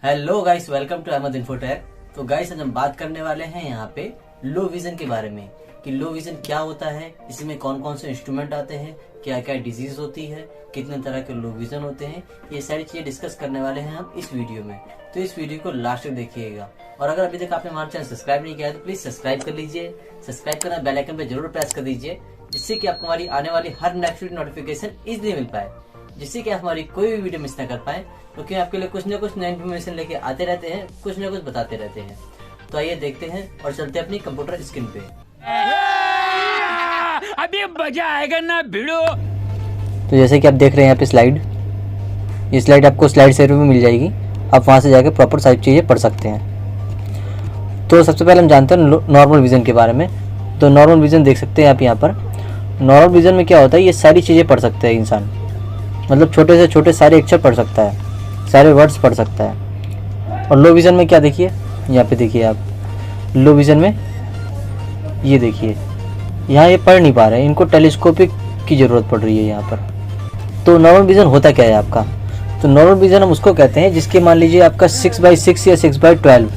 Hello guys, welcome to Ahmed Infotech. तो guys, आज हम बात करने वाले हैं यहाँ पे लो विजन के बारे में कि लो विजन क्या होता है, इसमें कौन कौन से इंस्ट्रूमेंट आते हैं, क्या क्या डिजीज होती है, कितने तरह के लो विजन होते हैं, ये सारी चीजें डिस्कस करने वाले हैं हम इस वीडियो में। तो इस वीडियो को लास्ट तक देखिएगा और अगर अभी तक आपने हमारा चैनल सब्सक्राइब नहीं किया है तो प्लीज सब्सक्राइब कर लीजिए। सब्सक्राइब करना, बेल आइकन पे जरूर प्रेस कर दीजिए, जिससे कि आपको हमारी आने वाली हर नेक्स्ट वीडियो नोटिफिकेशन इजीली मिल पाए, जिससे कि आप हमारी कोई भी वीडियो मिस ना कर पाए, क्योंकि आपके लिए कुछ न कुछ नई इन्फॉर्मेशन लेके आते रहते हैं, कुछ न कुछ बताते रहते हैं। तो आइए देखते हैं और चलते हैं अपनी कंप्यूटर स्क्रीन पे। अभी मजा आएगा ना भिड़ो। तो जैसे कि आप देख रहे हैं यहाँ पे स्लाइड, ये स्लाइड आपको स्लाइड शेयर में मिल जाएगी। आप वहाँ से जाके प्रॉपर सारी चीज़ें पढ़ सकते हैं। तो सबसे पहले हम जानते हैं नॉर्मल विजन के बारे में। तो नॉर्मल विजन देख सकते हैं आप यहाँ पर। नॉर्मल विजन में क्या होता है, ये सारी चीज़ें पढ़ सकते हैं इंसान, मतलब छोटे से छोटे सारे अक्षर पढ़ सकता है, सारे वर्ड्स पढ़ सकता है। और लो विज़न में क्या, देखिए यहाँ पे देखिए आप, लो विज़न में ये देखिए यहाँ ये पढ़ नहीं पा रहे हैं, इनको टेलीस्कोपिक की ज़रूरत पड़ रही है यहाँ पर। तो नॉर्मल विज़न होता क्या है आपका? तो नॉर्मल विज़न हम उसको कहते हैं जिसके मान लीजिए आपका 6/6 या 6/12,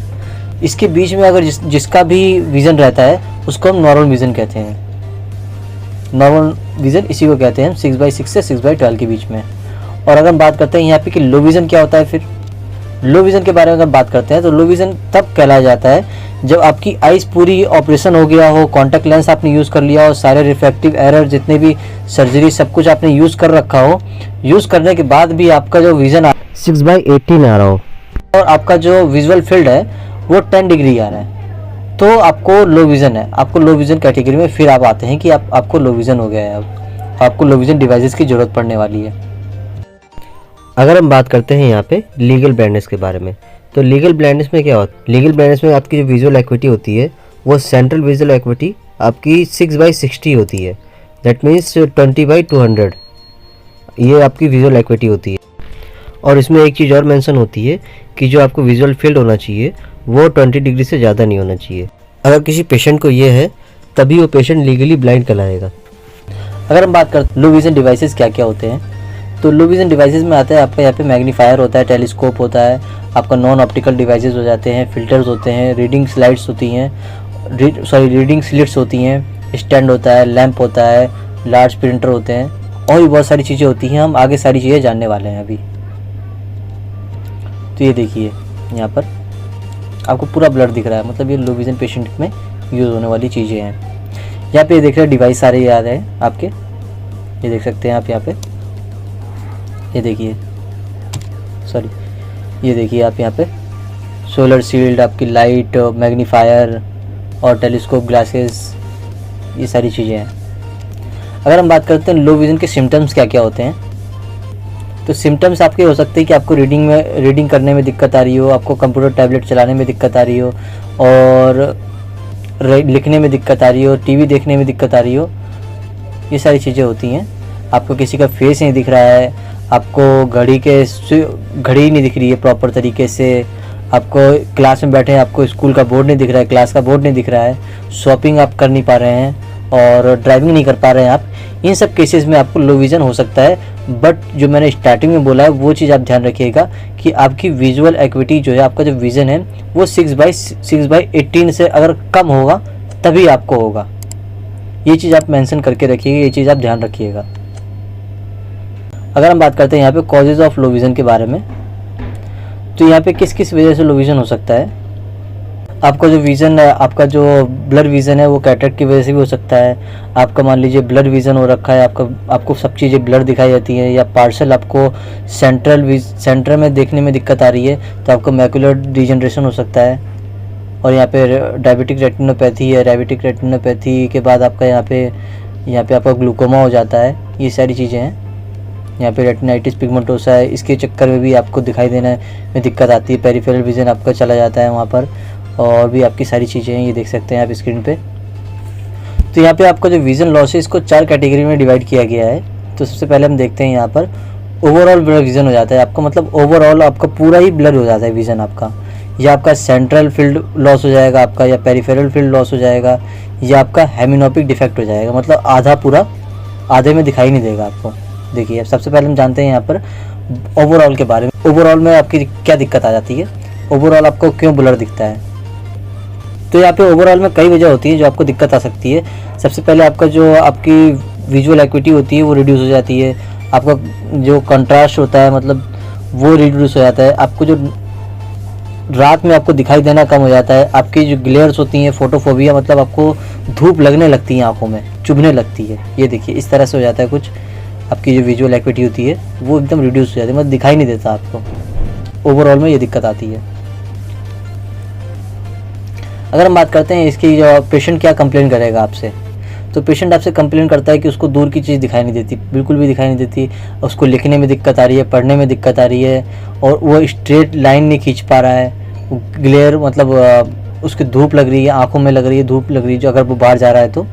इसके बीच में अगर जिसका भी विज़न रहता है उसको हम नॉर्मल विज़न कहते हैं। नॉर्मल विज़न इसी को कहते हैं हम 6/6 से 6/12 के बीच में। और अगर हम बात करते हैं यहाँ पे कि लो विज़न क्या होता है, फिर लो विज़न के बारे में अगर बात करते हैं तो लो विज़न तब कहलाया जाता है जब आपकी आइज़ पूरी ऑपरेशन हो गया हो, कॉन्टैक्ट लेंस आपने यूज़ कर लिया हो, सारे रिफ्रैक्टिव एरर जितने भी सर्जरी सब कुछ आपने यूज़ कर रखा हो, यूज़ करने के बाद भी आपका जो विज़न 6/18 आ रहा हो और आपका जो विजुअल फील्ड है वो 10 डिग्री आ रहा है, तो आपको लो विज़न है। आपको लो विज़न कैटेगरी में फिर आप आते हैं कि आपको लो विज़न हो गया है, अब आपको लो विज़न डिवाइसेस की ज़रूरत पड़ने वाली है। अगर हम बात करते हैं यहाँ पे लीगल ब्लाइंडनेस के बारे में, तो लीगल ब्लाइंडनेस में क्या होता है? लीगल ब्लाइंडनेस में आपकी जो विजुअल एक्विटी होती है वो सेंट्रल विजुअल एक्विटी आपकी 6/60 होती है, दैट मीन्स 20/200, ये आपकी विजुअल एक्विटी होती है। और इसमें एक चीज़ और मेंशन होती है कि जो आपको विजुअल फील्ड होना चाहिए वो 20 डिग्री से ज़्यादा नहीं होना चाहिए। अगर किसी पेशेंट को ये है तभी वो पेशेंट लीगली ब्लाइंड कहलाएगा। अगर हम बात करते हैं लो विज़न डिवाइसेस क्या क्या होते हैं, तो लो विज़न डिवाइसेस में आता है आपका यहाँ पे मैग्नीफायर होता है, टेलीस्कोप होता है, आपका नॉन ऑप्टिकल डिवाइसेस हो जाते हैं, फिल्टर्स होते हैं, रीडिंग स्लाइड्स होती हैं, रीडिंग स्लिट्स होती हैं, स्टैंड होता है, लैंप होता है, लार्ज प्रिंटर होते हैं और भी बहुत सारी चीज़ें होती हैं। हम आगे सारी चीज़ें जानने वाले हैं अभी। तो ये देखिए यहाँ पर आपको पूरा ब्लर दिख रहा है, मतलब ये लो विज़न पेशेंट में यूज़ होने वाली चीज़ें हैं। यहाँ पे देख रहे हैं डिवाइस सारे याद हैं आपके, ये देख सकते हैं आप यहाँ पे, ये देखिए सॉरी, ये देखिए आप यहाँ पे सोलर शील्ड, आपकी लाइट, मैग्नीफायर और टेलीस्कोप ग्लासेस, ये सारी चीज़ें हैं। अगर हम बात करते हैं लो विज़न के सिम्टम्स क्या क्या होते हैं, तो सिम्टम्स आपके हो सकते हैं कि आपको रीडिंग करने में दिक्कत आ रही हो, आपको कंप्यूटर टैबलेट चलाने में दिक्कत आ रही हो, और लिखने में दिक्कत आ रही हो, टीवी देखने में दिक्कत आ रही हो, ये सारी चीज़ें होती हैं। आपको किसी का फेस नहीं दिख रहा है, आपको घड़ी नहीं दिख रही है प्रॉपर तरीके से, आपको क्लास में बैठे हैं आपको स्कूल का बोर्ड नहीं दिख रहा है, क्लास का बोर्ड नहीं दिख रहा है, शॉपिंग आप कर नहीं पा रहे हैं और ड्राइविंग नहीं कर पा रहे हैं आप, इन सब केसेस में आपको लो विज़न हो सकता है। बट जो मैंने स्टार्टिंग में बोला है वो चीज़ आप ध्यान रखिएगा कि आपकी विजुअल एक्विटी जो है, आपका जो विज़न है वो 6/18 से अगर कम होगा तभी आपको होगा। ये चीज़ आप मेंशन करके रखिएगा, ये चीज़ आप ध्यान रखिएगा। अगर हम बात करते हैं यहाँ पे कॉजेज़ ऑफ लो विज़न के बारे में, तो यहाँ पे किस किस वजह से लो विज़न हो सकता है। आपका जो विज़न है, आपका जो ब्लर विज़न है वो कैटरेक्ट की वजह से भी हो सकता है। आपका मान लीजिए ब्लर विज़न हो रखा है, आपको सब चीज़ें ब्लर दिखाई जाती हैं, या पार्शल आपको सेंटर में देखने में दिक्कत आ रही है तो आपको मैकुलर डिजनरेशन हो सकता है। और यहाँ पे डायबिटिक रेटिनोपैथी है, डायबिटिक रेटिनोपैथी के बाद आपका यहाँ पे आपका ग्लूकोमा हो जाता है, ये सारी चीज़ें हैं। यहाँ पे रेटिनाइटिस पिगमेंटोसा है, इसके चक्कर में भी आपको दिखाई देने में दिक्कत आती है, पेरिफेरल विज़न आपका चला जाता है वहाँ पर, और भी आपकी सारी चीज़ें हैं, ये देख सकते हैं आप स्क्रीन पे। तो यहाँ पे आपका जो विज़न लॉस है इसको 4 कैटेगरी में डिवाइड किया गया है। तो सबसे पहले हम देखते हैं यहाँ पर ओवरऑल ब्लर विज़न हो जाता है आपका, मतलब ओवरऑल आपका पूरा ही ब्लर हो जाता है विज़न आपका, या आपका सेंट्रल फील्ड लॉस हो जाएगा आपका, या पेरिफेरल फील्ड लॉस हो जाएगा, या आपका हेमिनोपिक डिफेक्ट हो जाएगा, मतलब आधा पूरा आधे में दिखाई नहीं देगा आपको। देखिए सबसे पहले हम जानते हैं यहाँ पर ओवरऑल के बारे में। ओवरऑल में आपकी क्या दिक्कत आ जाती है। ओवरऑल आपको क्यों ब्लर दिखता है। तो यहाँ पे ओवरऑल में कई वजह होती है जो आपको दिक्कत आ सकती है। सबसे पहले आपका जो आपकी विजुअल एक्टिविटी होती है वो रिड्यूस हो जाती है, आपका जो कंट्रास्ट होता है मतलब वो रिड्यूस हो जाता है, आपको जो रात में आपको दिखाई देना कम हो जाता है, आपकी जो ग्लेयर्स होती हैं, फोटोफोबिया मतलब आपको धूप लगने लगती है, आंखों में चुभने लगती है। ये देखिए इस तरह से हो जाता है कुछ, आपकी जो विजुअल एक्टिविटी होती है वो एकदम रिड्यूस हो जाती है, मतलब दिखाई नहीं देता आपको। ओवरऑल में ये दिक्कत आती है। अगर हम बात करते हैं इसकी, जो पेशेंट क्या कंप्लेन करेगा आपसे, तो पेशेंट आपसे कंप्लेन करता है कि उसको दूर की चीज़ दिखाई नहीं देती, बिल्कुल भी दिखाई नहीं देती, उसको लिखने में दिक्कत आ रही है, पढ़ने में दिक्कत आ रही है, और वो स्ट्रेट लाइन नहीं खींच पा रहा है, ग्लेयर मतलब उसकी धूप लग रही है, आंखों में लग रही है, धूप लग रही है जो अगर वो बाहर जा रहा है तो,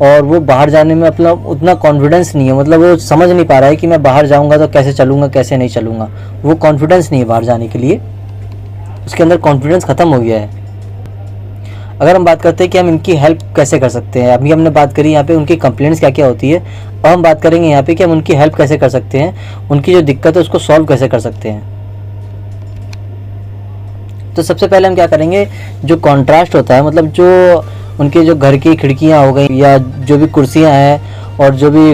और वो बाहर जाने में मतलब उतना कॉन्फिडेंस नहीं है, मतलब वो समझ नहीं पा रहा है कि मैं बाहर जाऊँगा तो कैसे चलूँगा कैसे नहीं चलूँगा, वो कॉन्फिडेंस नहीं है बाहर जाने के लिए, उसके अंदर कॉन्फिडेंस ख़त्म हो गया है। अगर हम बात करते हैं कि हम इनकी हेल्प कैसे कर सकते हैं, अभी हमने बात करी यहाँ पे उनकी कंप्लेंट्स क्या क्या होती है, अब हम बात करेंगे यहाँ पे कि हम उनकी हेल्प कैसे कर सकते हैं, उनकी जो दिक्कत है उसको सॉल्व कैसे कर सकते हैं। तो सबसे पहले हम क्या करेंगे, जो कॉन्ट्रास्ट होता है मतलब जो उनके जो घर की खिड़कियाँ हो गई या जो भी कुर्सियाँ हैं और जो भी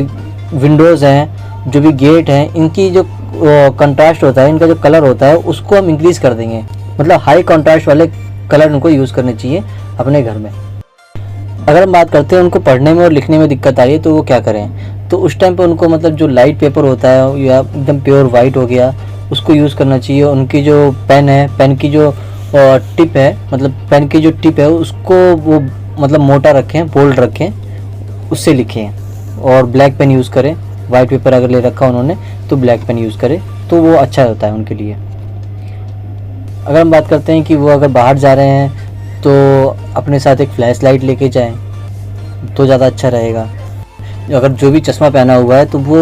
विंडोज़ हैं, जो भी गेट हैं, इनकी जो कंट्रास्ट होता है, इनका जो कलर होता है उसको हम इंक्रीज़ कर देंगे, मतलब हाई कंट्रास्ट वाले कलर उनको यूज़ करने चाहिए अपने घर में। अगर हम बात करते हैं उनको पढ़ने में और लिखने में दिक्कत आ रही है तो वो क्या करें, तो उस टाइम पे उनको मतलब जो लाइट पेपर होता है या एकदम प्योर वाइट हो गया उसको यूज़ करना चाहिए। उनकी जो पेन है, पेन की जो टिप है, मतलब पेन की जो टिप है उसको वो मतलब मोटा रखें, बोल्ड रखें, उससे लिखें, और ब्लैक पेन यूज़ करें। वाइट पेपर अगर ले रखा उन्होंने तो ब्लैक पेन यूज़ करें तो वो अच्छा होता है उनके लिए। अगर हम बात करते हैं कि वो अगर बाहर जा रहे हैं तो अपने साथ एक फ्लैश लाइट लेके जाएं तो ज़्यादा अच्छा रहेगा। अगर जो भी चश्मा पहना हुआ है तो वो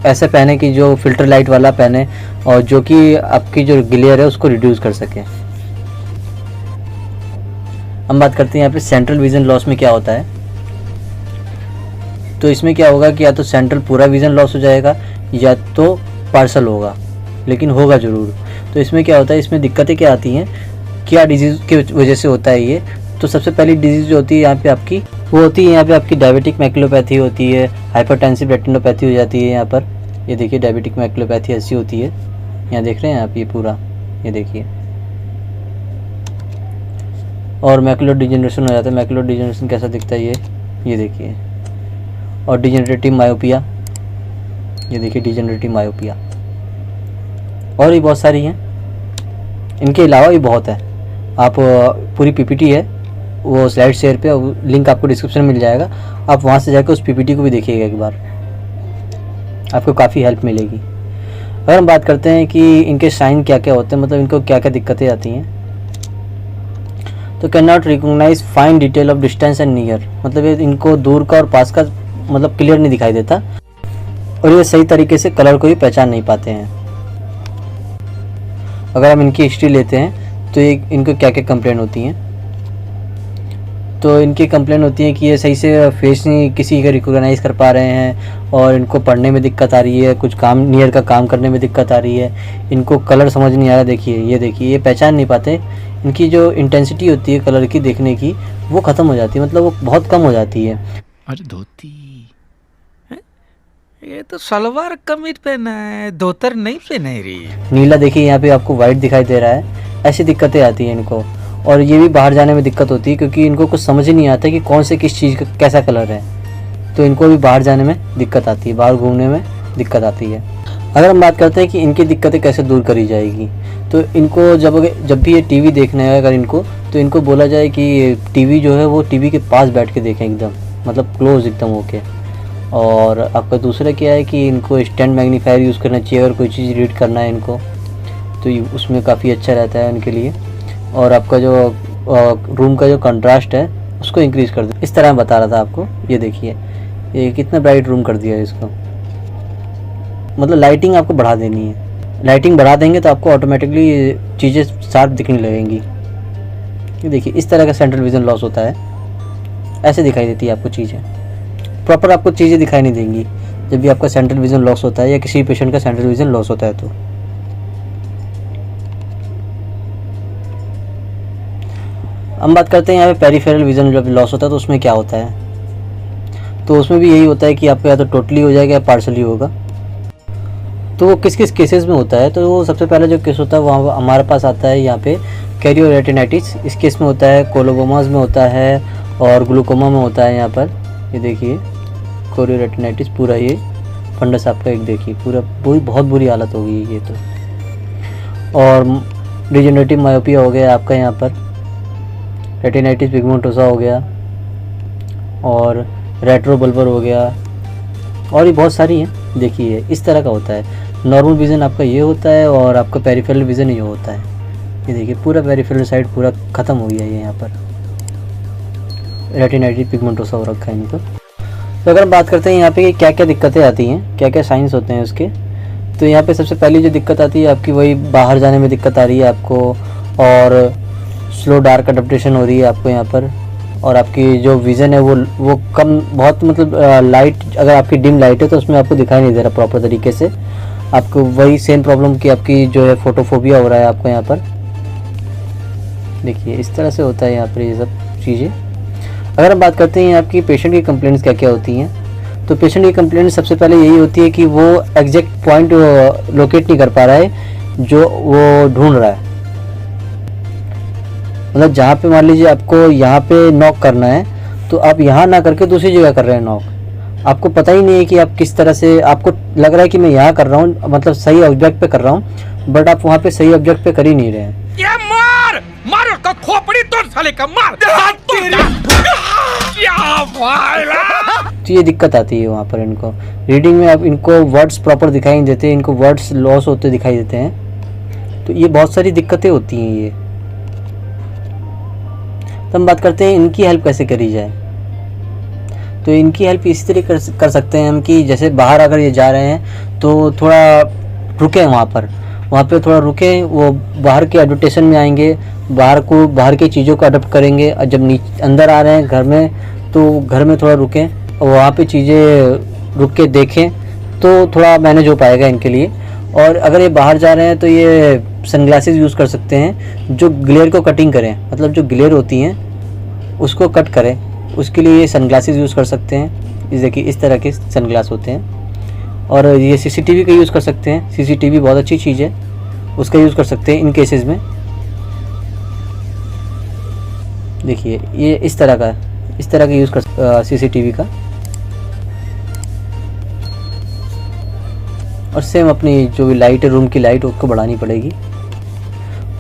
ऐसे पहने कि जो फिल्टर लाइट वाला पहने और जो कि आपकी जो ग्लेयर है उसको रिड्यूस कर सके। हम बात करते हैं यहाँ पे सेंट्रल विज़न लॉस में क्या होता है। तो इसमें क्या होगा कि या तो सेंट्रल पूरा विज़न लॉस हो जाएगा या तो पार्सल होगा, लेकिन होगा ज़रूर। तो इसमें क्या होता है, इसमें दिक्कतें क्या आती हैं, क्या डिजीज़ की वजह से होता है ये। तो सबसे पहली डिजीज़ जो होती है यहाँ पे आपकी वो होती है यहाँ पे आपकी डायबिटिक मैक्युलोपैथी होती है, हाइपरटेंसिव रेटिनोपैथी हो जाती है यहाँ पर। ये देखिए डायबिटिक मैक्युलोपैथी ऐसी होती है, यहाँ देख रहे हैं आप ये पूरा, ये देखिए। और मैकुलर डिजेनरेशन हो जाता है। मैकुलर डिजेनरेशन कैसा दिखता है ये देखिए। और डिजेनरेटिव मायोपिया, ये देखिए डिजेनरेटिव मायोपिया। और भी बहुत सारी हैं, इनके अलावा भी बहुत है। आप पूरी पीपीटी है वो स्लाइड शेयर पे, लिंक आपको डिस्क्रिप्शन में मिल जाएगा, आप वहाँ से जाकर उस पीपीटी को भी देखिएगा एक बार, आपको काफ़ी हेल्प मिलेगी। अगर हम बात करते हैं कि इनके साइन क्या क्या होते हैं, मतलब इनको क्या क्या दिक्कतें आती हैं, तो can not recognise fine detail of distance and near, मतलब ये इनको दूर का और पास का मतलब क्लियर नहीं दिखाई देता, और ये सही तरीके से कलर को भी पहचान नहीं पाते हैं। अगर हम इनकी हिस्ट्री लेते हैं तो ये इनको क्या क्या कंप्लेन होती हैं, तो इनकी कंप्लेन होती है कि ये सही से फेस नहीं किसी का रिकॉग्नाइज़ कर पा रहे हैं, और इनको पढ़ने में दिक्कत आ रही है, कुछ काम नियर का काम करने में दिक्कत आ रही है, इनको कलर समझ नहीं आ रहा। देखिए ये देखिए, ये पहचान नहीं पाते, इनकी जो इंटेंसिटी होती है कलर की देखने की वो ख़त्म हो जाती है, मतलब वो बहुत कम हो जाती है। अरे धोती, ये तो सलवार कमीज पहना है, धोतर नहीं पहना है रे। नीला देखिए यहाँ पे आपको वाइट दिखाई दे रहा है, ऐसी दिक्कतें आती हैं इनको। और ये भी बाहर जाने में दिक्कत होती है क्योंकि इनको कुछ समझ ही नहीं आता कि कौन से किस चीज़ का कैसा कलर है, तो इनको भी बाहर जाने में दिक्कत आती है, बाहर घूमने में दिक्कत आती है। अगर हम बात करते हैं कि इनकी दिक्कतें कैसे दूर करी जाएगी, तो इनको जब भी ये टीवी देखना है अगर इनको, तो इनको बोला जाए कि टीवी जो है वो टीवी के पास बैठ के देखें, एकदम मतलब क्लोज एकदम होके। और आपका दूसरा क्या है कि इनको स्टैंड मैग्नीफायर यूज़ करना चाहिए अगर कोई चीज़ रीड करना है इनको, तो उसमें काफ़ी अच्छा रहता है उनके लिए। और आपका जो रूम का जो कंट्रास्ट है उसको इंक्रीज़ कर दो, इस तरह मैं बता रहा था आपको। ये देखिए ये कितना ब्राइट रूम कर दिया है इसको, मतलब लाइटिंग आपको बढ़ा देनी है। लाइटिंग बढ़ा देंगे तो आपको ऑटोमेटिकली चीज़ें शार्प दिखने लगेंगी। ये देखिए इस तरह का सेंट्रल विज़न लॉस होता है, ऐसे दिखाई देती है आपको चीज़ें, प्रॉपर आपको चीज़ें दिखाई नहीं देंगी जब भी आपका सेंट्रल विज़न लॉस होता है या किसी पेशेंट का सेंट्रल विज़न लॉस होता है। तो हम बात करते हैं यहाँ पे पेरिफेरल विजन जब लॉस होता है तो उसमें क्या होता है। तो उसमें भी यही होता है कि आपका या तो टोटली हो जाएगा या पार्शली होगा। तो वो किस किस केसेस में होता है, तो वो सबसे पहला जो केस होता है वो हमारे पास आता है यहाँ पे कैरियोरेटिनाइटिस। इस केस में होता है, कोलोबोमास में होता है और ग्लूकोमा में होता है। यहाँ पर ये देखिए कैरियोरेटिनाइटिस, पूरा ये फंडस आपका एक देखिए पूरा बहुत बुरी हालत हो गई ये तो। और डिजेनरेटिव मायोपिया हो गया आपका यहाँ पर, रेटिनाइटिस पिगमेंटोसा हो गया और रेट्रोबल्बर हो गया, और ये बहुत सारी हैं। देखिए इस तरह का होता है। नॉर्मल विज़न आपका ये होता है और आपका पेरिफेरल विज़न ये होता है। ये देखिए पूरा पेरिफेरल साइड पूरा ख़त्म हो गया है यहाँ पर, रेटिनाइटिस पिगमेंटोसा हो रखा है इनको। तो अगर हम बात करते हैं यहाँ पे क्या क्या दिक्कतें आती हैं, क्या क्या साइंस होते हैं उसके, तो यहाँ पे सबसे पहली जो दिक्कत आती है आपकी वही बाहर जाने में दिक्कत आ रही है आपको, और स्लो डार्क अडप्टेशन हो रही है आपको यहाँ पर, और आपकी जो विज़न है वो कम बहुत, मतलब लाइट अगर आपकी डिम लाइट है तो उसमें आपको दिखाई नहीं दे रहा प्रॉपर तरीके से। आपको वही सेम प्रॉब्लम की आपकी जो है फोटोफोबिया हो रहा है आपको यहाँ पर। देखिए इस तरह से होता है यहाँ पर ये सब चीज़ें। अगर हम बात करते हैं आपकी पेशेंट की कंप्लेंट्स क्या क्या होती हैं, तो पेशेंट की कंप्लेंट सबसे पहले यही होती है कि वो एग्जैक्ट पॉइंट लोकेट नहीं कर पा रहा है जो वो ढूंढ रहा है। मतलब जहाँ पे मान लीजिए आपको यहाँ पे नॉक करना है तो आप यहाँ ना करके दूसरी जगह कर रहे हैं नॉक। आपको पता ही नहीं है कि आप किस तरह से, आपको लग रहा है कि मैं यहाँ कर रहा हूँ, मतलब सही ऑब्जेक्ट पे कर रहा हूँ, बट आप वहाँ पे सही ऑब्जेक्ट पे कर ही नहीं रहे हैं। ये मार मार उसका खोपड़ी तोड़ साले का, मार क्या भाईला। तो ये दिक्कत आती है वहाँ पर इनको रीडिंग में। अब इनको वर्ड्स प्रॉपर दिखाई नहीं देते, इनको वर्ड्स लॉस होते दिखाई देते हैं। तो ये बहुत सारी दिक्कतें होती हैं ये। तो हम बात करते हैं इनकी हेल्प कैसे करी जाए। तो इनकी हेल्प इसी तरह कर सकते हैं हम कि जैसे बाहर अगर ये जा रहे हैं तो थोड़ा रुकें वहाँ पे थोड़ा रुकें। वो बाहर के एडवर्टेशन में आएंगे, बाहर की चीज़ों को अडॉप्ट करेंगे। और जब अंदर आ रहे हैं घर में तो घर में थोड़ा रुकें और वहाँ पे चीज़ें रुक के देखें तो थोड़ा मैनेज हो पाएगा इनके लिए। और अगर ये बाहर जा रहे हैं तो ये सनग्लासेस यूज़ कर सकते हैं जो ग्लेयर को कटिंग करें, मतलब जो ग्लेयर होती हैं उसको कट करें, उसके लिए ये सनग्लासेस यूज़ कर सकते हैं। इस देखिए इस तरह के सनग्लास होते हैं। और ये सीसीटीवी का यूज़ कर सकते हैं, सीसीटीवी बहुत अच्छी चीज़ है, उसका यूज़ कर सकते हैं इन केसेस में। देखिए ये इस तरह का यूज़ कर सीसीटीवी का। और सेम अपनी जो भी लाइट है रूम की लाइट उसको बढ़ानी पड़ेगी।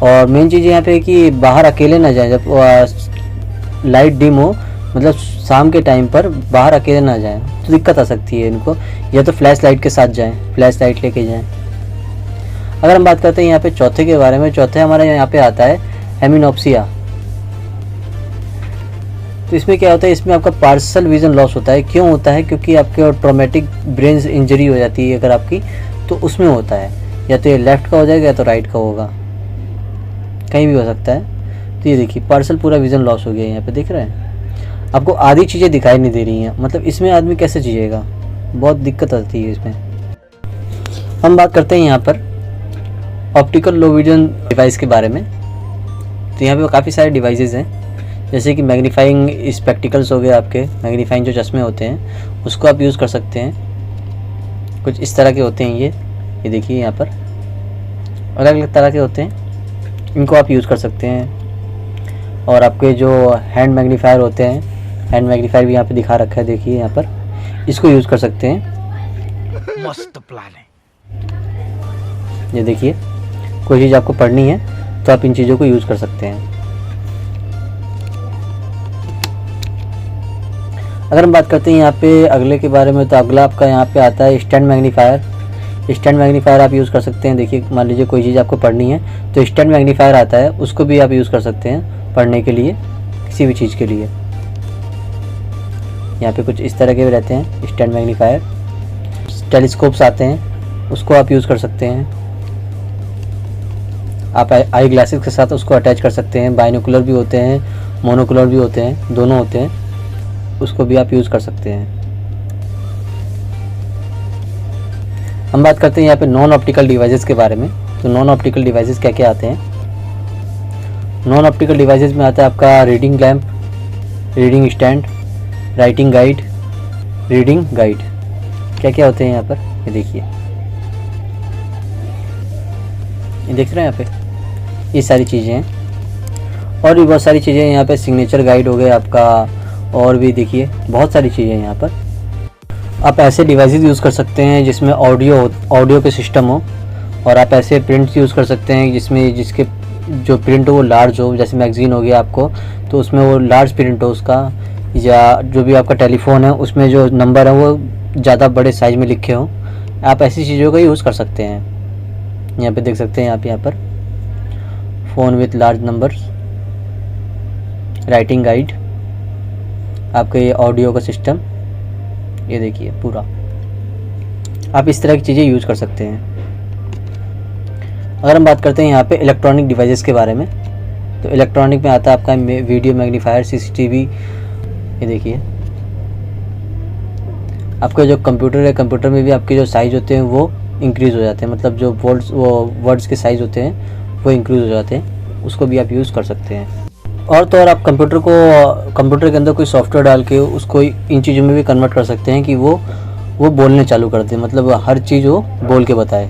और मेन चीज़ यहाँ पे है कि बाहर अकेले ना जाएं, जब लाइट डिम हो, मतलब शाम के टाइम पर बाहर अकेले ना जाएं तो दिक्कत आ सकती है इनको। या तो फ्लैश लाइट के साथ जाएं, फ्लैश लाइट लेके जाएं। अगर हम बात करते हैं यहाँ पे चौथे के बारे में, चौथे हमारे यहाँ पे आता है हेमिनोप्सिया। तो इसमें क्या होता है, इसमें आपका पार्शल विजन लॉस होता है। क्यों होता है? क्योंकि आपके ट्रॉमेटिक ब्रेन इंजरी हो जाती है अगर आपकी, तो उसमें होता है। या तो ये लेफ़्ट का हो जाएगा या तो राइट का होगा, कहीं भी हो सकता है। तो ये देखिए पार्शल पूरा विज़न लॉस हो गया यहाँ पे, देख रहे हैं आपको आधी चीज़ें दिखाई नहीं दे रही हैं। मतलब इसमें आदमी कैसे जिएगा, बहुत दिक्कत आती है इसमें। हम बात करते हैं यहाँ पर ऑप्टिकल लो विजन डिवाइस के बारे में। तो यहाँ पे काफ़ी सारे डिवाइसेस हैं, जैसे कि मैग्नीफाइंग स्पेक्टिकल्स हो गए आपके, मैग्नीफाइंग जो चश्मे होते हैं उसको आप यूज़ कर सकते हैं। कुछ इस तरह के होते हैं ये देखिए यहाँ पर अलग अलग तरह के होते हैं, इनको आप यूज़ कर सकते हैं। और आपके जो हैंड मैग्नीफायर होते हैं, हैंड मैग्नीफायर भी यहाँ पे दिखा रखा है, देखिए यहाँ पर, इसको यूज़ कर सकते हैं। मस्त प्लान है ये देखिए कोई चीज़ आपको पढ़नी है तो आप इन चीज़ों को यूज़ कर सकते हैं। अगर हम बात करते हैं यहाँ पे अगले के बारे में, तो अगला आपका यहाँ पे आता है स्टैंड मैग्नीफायर। स्टैंड मैग्नीफायर आप यूज़ कर सकते हैं। देखिए मान लीजिए कोई चीज़ आपको पढ़नी है तो स्टैंड मैग्नीफायर आता है, उसको भी आप यूज़ कर सकते हैं पढ़ने के लिए, किसी भी चीज़ के लिए। यहाँ पे कुछ इस तरह के भी रहते हैं स्टैंड मैग्नीफायर। टेलीस्कोप्स आते हैं, उसको आप यूज़ कर सकते हैं। आप आई ग्लासेस के साथ उसको अटैच कर सकते हैं। बाइनोकुलर भी होते हैं, मोनोकुलर भी होते हैं, दोनों होते हैं, उसको भी आप यूज़ कर सकते हैं। हम बात करते हैं यहाँ पे नॉन ऑप्टिकल डिवाइसेस के बारे में। तो नॉन ऑप्टिकल डिवाइसेस क्या क्या आते हैं, नॉन ऑप्टिकल डिवाइसेस में आता है आपका reading lamp, reading stand, writing guide, reading guide. क्या क्या होते हैं यहाँ पर, ये देखिए, ये देख रहे हैं यहाँ पे, ये सारी चीज़ें हैं। और भी बहुत सारी चीज़ें हैं यहाँ पे, सिग्नेचर गाइड हो गया आपका, और भी देखिए बहुत सारी चीज़ें हैं यहाँ पर। आप ऐसे डिवाइसेस यूज़ कर सकते हैं जिसमें ऑडियो के सिस्टम हो, और आप ऐसे प्रिंट्स यूज़ कर सकते हैं जिसके जो प्रिंट हो वो लार्ज हो, जैसे मैगज़ीन हो गया आपको, तो उसमें वो लार्ज प्रिंट हो उसका, या जो भी आपका टेलीफोन है उसमें जो नंबर है वो ज़्यादा बड़े साइज़ में लिखे हों। आप ऐसी चीज़ों का यूज़ कर सकते हैं। यहाँ पे देख सकते हैं आप, यहाँ पर phone with large numbers, writing guide, आपका ये ऑडियो का सिस्टम, ये देखिए पूरा। आप इस तरह की चीज़ें यूज़ कर सकते हैं। अगर हम बात करते हैं यहाँ पे इलेक्ट्रॉनिक डिवाइसेस के बारे में, तो इलेक्ट्रॉनिक में आता है आपका वीडियो मैग्नीफायर, सीसीटीवी। ये देखिए आपका जो कंप्यूटर है, कंप्यूटर में भी आपके जो साइज़ होते हैं वो इंक्रीज़ हो जाते हैं, मतलब जो वर्ड्स के साइज़ होते हैं वो इंक्रीज़ हो जाते हैं, उसको भी आप यूज़ कर सकते हैं। और तो और आप कंप्यूटर के अंदर कोई सॉफ्टवेयर डाल के उसको इन चीज़ों में भी कन्वर्ट कर सकते हैं कि वो बोलने चालू कर दे, मतलब हर चीज़ वो बोल के बताए।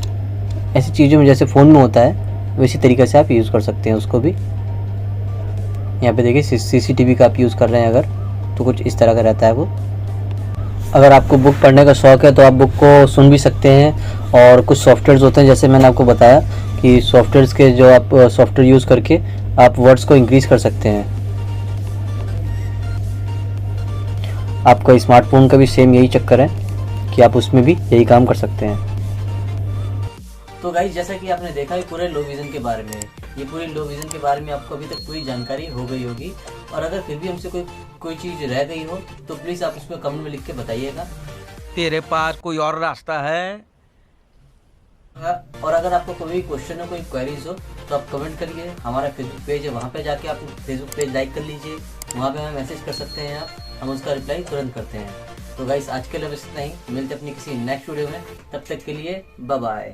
ऐसी चीज़ों में जैसे फ़ोन में होता है वैसी तरीके से आप यूज़ कर सकते हैं उसको भी। यहाँ पे देखिए सीसीटीवी का आप यूज़ कर रहे हैं अगर, तो कुछ इस तरह का रहता है वो। अगर आपको बुक पढ़ने का शौक़ है तो आप बुक को सुन भी सकते हैं, और कुछ सॉफ्टवेयर्स होते हैं जैसे मैंने आपको बताया कि सॉफ्टवेयर्स के जो आप सॉफ्टवेयर यूज़ करके आप वर्ड्स को इंक्रीज़ कर सकते हैं। आपका स्मार्टफोन का भी सेम यही चक्कर है कि आप उसमें भी यही काम कर सकते हैं। तो गाइस, जैसा कि आपने देखा है पूरे लो विज़न के बारे में, ये पूरी लो विज़न के बारे में आपको अभी तक पूरी जानकारी हो गई होगी। और अगर फिर भी हमसे कोई चीज़ रह गई हो तो प्लीज़ आप उसमें कमेंट में लिख के बताइएगा। तेरे पास कोई और रास्ता है? और अगर आपको कोई क्वेश्चन हो, कोई क्वेरीज हो, तो आप कमेंट करिए। हमारा फेसबुक पेज है, वहाँ पे जाके आप फेसबुक पेज लाइक कर लीजिए, वहाँ पे हमें मैसेज कर सकते हैं आप, हम उसका रिप्लाई तुरंत करते हैं। तो गाइस, आज के लिए बस इतना ही, मिलते अपनी किसी नेक्स्ट वीडियो में, तब तक के लिए बाय बाय।